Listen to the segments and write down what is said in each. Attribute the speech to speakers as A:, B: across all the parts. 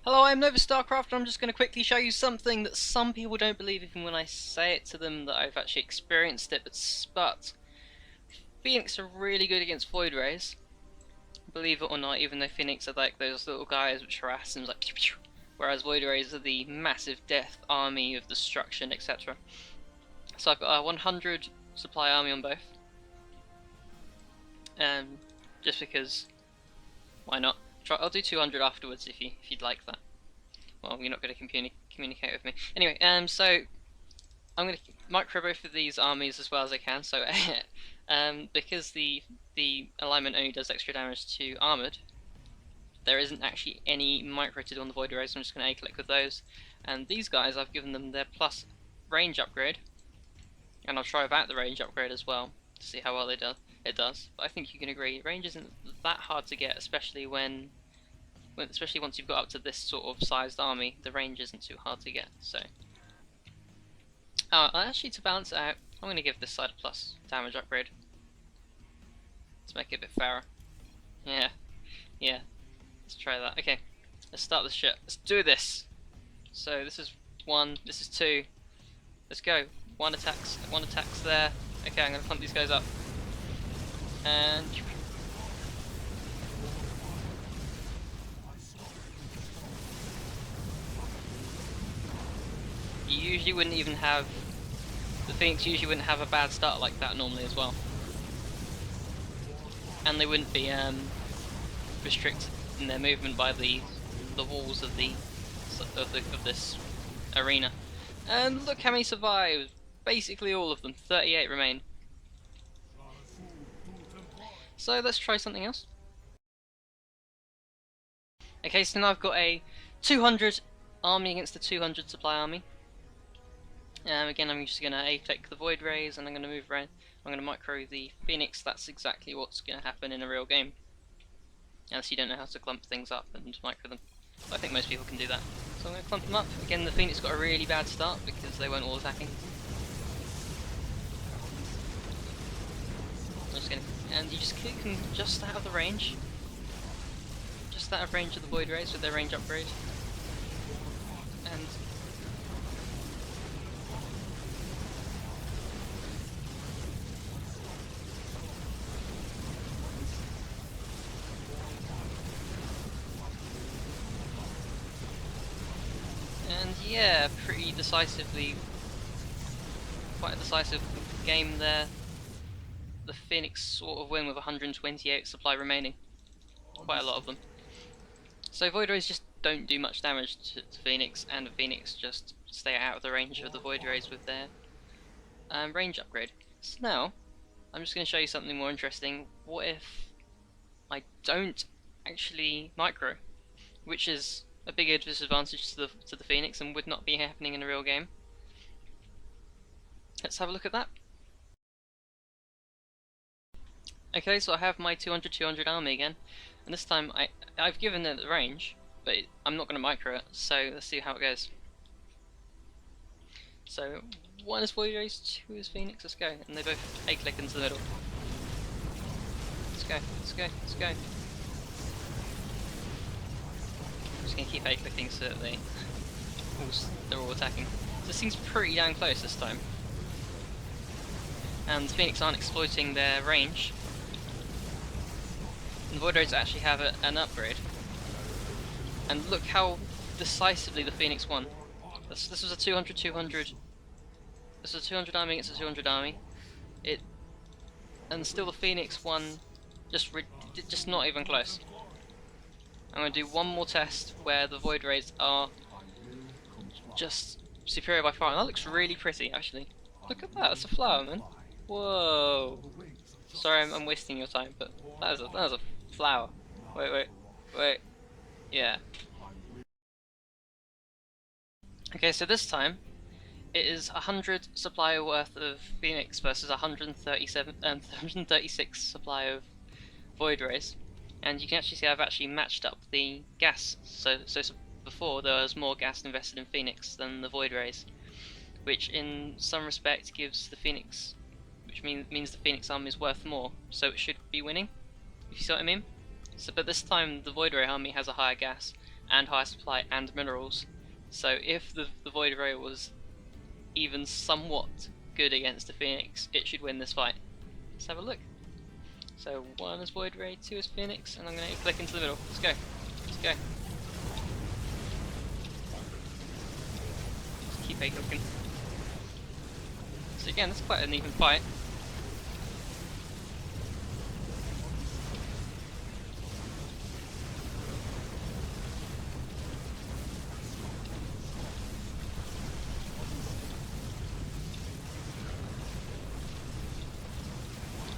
A: Hello, I'm Nova StarCraft, and I'm just going to quickly show you something that some people don't believe even when I say it to them that I've actually experienced it, but Phoenix are really good against voidrays, believe it or not, even though Phoenix are like those little guys which harass them like pew pew, whereas voidrays are the massive death army of destruction, etc. So I've got a 100 supply army on both, just because, why not? I'll do 200 afterwards if you'd like that. Well, you're not going to communicate with me. Anyway, so I'm going to micro both of these armies as well as I can. So, because the alignment only does extra damage to armored, there isn't actually any micro to do on the void arrays. So I'm just going to A-click with those. And these guys, I've given them their plus range upgrade, and I'll try without the range upgrade as well to see how well it does. But I think you can agree, range isn't that hard to get, especially especially once you've got up to this sort of sized army. The range isn't too hard to get. So, actually, to balance it out, I'm going to give this side a plus damage upgrade. Let's make it a bit fairer. Yeah, let's try that. Okay, let's start this shit. Let's do this. So this is 1, this is 2. Let's go. One attacks there. Okay, I'm going to clump these guys up. And you usually wouldn't even have, the Phoenix usually wouldn't have a bad start like that normally as well. And they wouldn't be restricted in their movement by the walls of this arena. And look how many survived. Basically all of them. 38 remain. So let's try something else. Okay, so now I've got a 200 army against a 200 supply army. Again, I'm just going to A-click the void rays, and I'm going to move around. I'm going to micro the Phoenix. That's exactly what's going to happen in a real game, unless you don't know how to clump things up and micro them. But I think most people can do that. So I'm going to clump them up. Again, the Phoenix got a really bad start because they weren't all attacking. And you just kick them just out of the range. Just out of range of the void rays with their range upgrade. And yeah, pretty decisively, quite a decisive game there. The Phoenix sort of win with 128 supply remaining. Quite a lot of them. So Void Rays just don't do much damage to Phoenix, and Phoenix just stay out of the range of the Void Rays with their range upgrade. So now, I'm just going to show you something more interesting. What if I don't actually micro? Which is a bigger disadvantage to the Phoenix and would not be happening in a real game. Let's have a look at that. Okay, so I have my 200 army again, and this time I've given it the range, but I'm not going to micro it, so let's see how it goes. So 1 is Void Rays, 2 is Phoenix, let's go, and they both A-click into the middle. Let's go, let's go, let's go. I'm just going to keep A-clicking so that they're all attacking. So this seems pretty damn close this time. And the Phoenix aren't exploiting their range. And the Void Rays actually have an upgrade. And look how decisively the Phoenix won. This was a 200. This was a 200 army against a 200 army. And still the Phoenix won, just not even close. I'm going to do one more test where the Void Rays are just superior by far. And that looks really pretty, actually. Look at that, that's a flower, man. Whoa. Sorry, I'm wasting your time, but that was a flower. Wait. Yeah. Okay, so this time it is 100 supply worth of Phoenix versus 136 supply of Void Rays, and you can actually see I've actually matched up the gas. So before there was more gas invested in Phoenix than the Void Rays, which in some respect gives the Phoenix, which means the Phoenix army is worth more, so it should be winning, if you see what I mean. So, but this time the Void Ray army has a higher gas, and higher supply and minerals. So if the voidray was even somewhat good against the phoenix, it should win this fight. Let's have a look. So 1 is voidray, 2 is phoenix, and I'm going to click into the middle. Let's go. Let's go. Just keep A-clicking. So again, that's quite an even fight.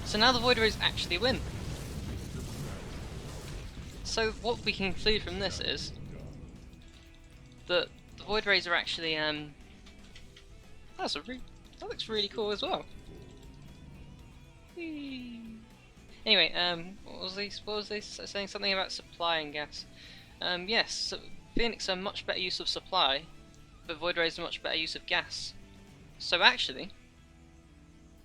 A: So now the voidrays actually win. So what we can conclude from this is that the voidrays are actually that looks really cool as well. Whee. Anyway, what was they saying something about supply and gas? Yes, so Phoenix are much better use of supply, but voidrays are much better use of gas. So actually,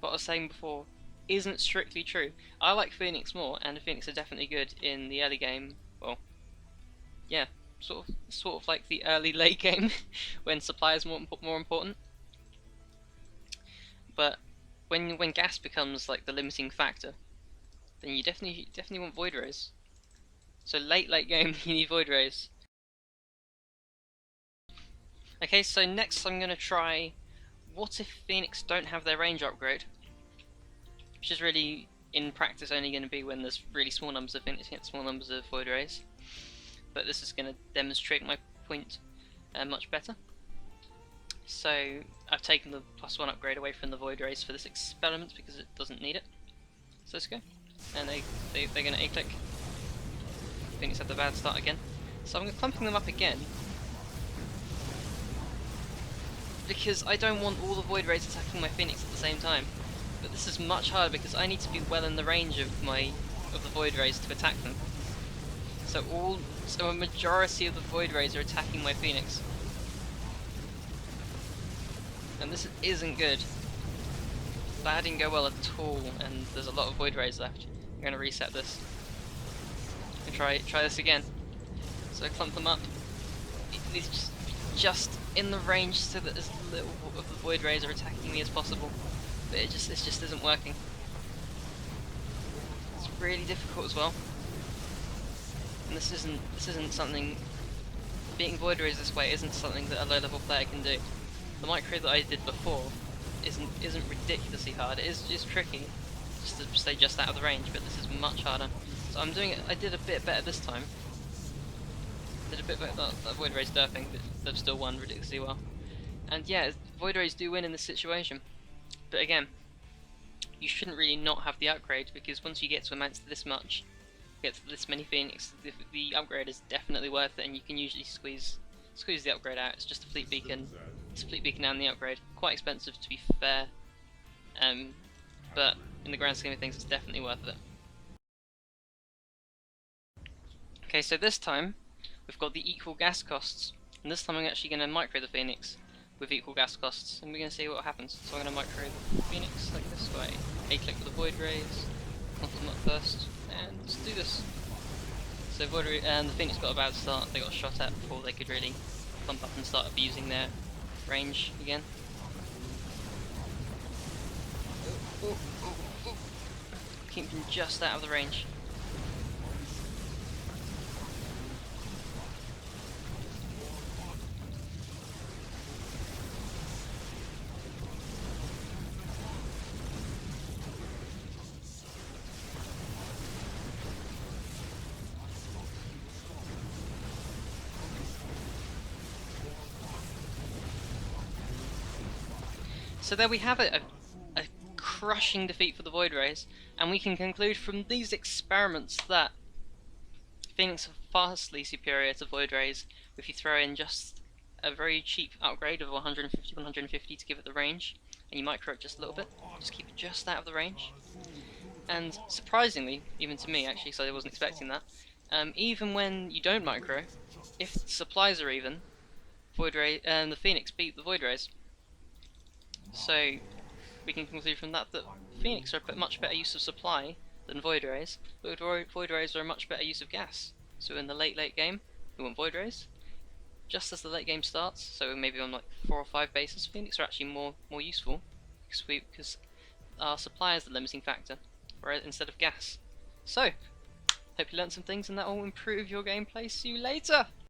A: what I was saying before isn't strictly true. I like Phoenix more, and the Phoenix are definitely good in the early game. Well, yeah, sort of like the early late game when supply is more important. But when gas becomes like the limiting factor, then you definitely want voidrays. So late game you need voidrays. Okay, so next I'm gonna try what if Phoenix don't have their range upgrade, which is really in practice only going to be when there's really small numbers of Phoenix against small numbers of voidrays. But this is going to demonstrate my point much better. So I've taken the +1 upgrade away from the voidrays for this experiment because it doesn't need it. So let's go. And they're going to A-click. Phoenix had the bad start again. So I'm clumping them up again, because I don't want all the voidrays attacking my Phoenix at the same time. But this is much harder because I need to be well in the range of the voidrays to attack them. So a majority of the voidrays are attacking my Phoenix, and this isn't good. That didn't go well at all, and there's a lot of voidrays left. I'm going to reset this and try this again. So I clump them up. It's just in the range so that as little of the voidrays are attacking me as possible. But it just isn't working. It's really difficult as well. And this isn't something, beating voidrays this way isn't something that a low level player can do. The micro that I did before isn't ridiculously hard. It is tricky just to stay just out of the range, but this is much harder. So I'm doing it. I did a bit better this time. Did a bit better. That voidray's derping, but they've still won ridiculously well. And yeah, voidrays do win in this situation. But again, you shouldn't really not have the upgrade, because once you get to amounts this much, get to this many Phoenix, the upgrade is definitely worth it, and you can usually squeeze the upgrade out. It's just a fleet beacon. It's a fleet beacon and the upgrade. Quite expensive to be fair, but in the grand scheme of things, it's definitely worth it. Okay, so this time we've got the equal gas costs, and this time I'm actually going to micro the Phoenix with equal gas costs, and we're going to see what happens. So I'm going to micro the Phoenix like this way, A-click with the voidrays, clump them up first, and let's do this. So voidray and the Phoenix got a bad start. They got shot at before they could really clump up and start abusing their range again. Keep them just out of the range. So there we have it, a crushing defeat for the voidrays, and we can conclude from these experiments that Phoenix are vastly superior to voidrays if you throw in just a very cheap upgrade of 150 to give it the range, and you micro it just a little bit, just keep it just out of the range. And surprisingly, even to me actually, so I wasn't expecting that, even when you don't micro, if the supplies are even, the Phoenix beat the voidrays. So we can conclude from that Phoenix are a much better use of supply than voidrays, but voidrays are a much better use of gas. So in the late game, we want voidrays just as the late game starts. So maybe on like 4 or 5 bases, Phoenix are actually more useful because our supply is the limiting factor, right, instead of gas. So hope you learned some things and that will improve your gameplay. See you later.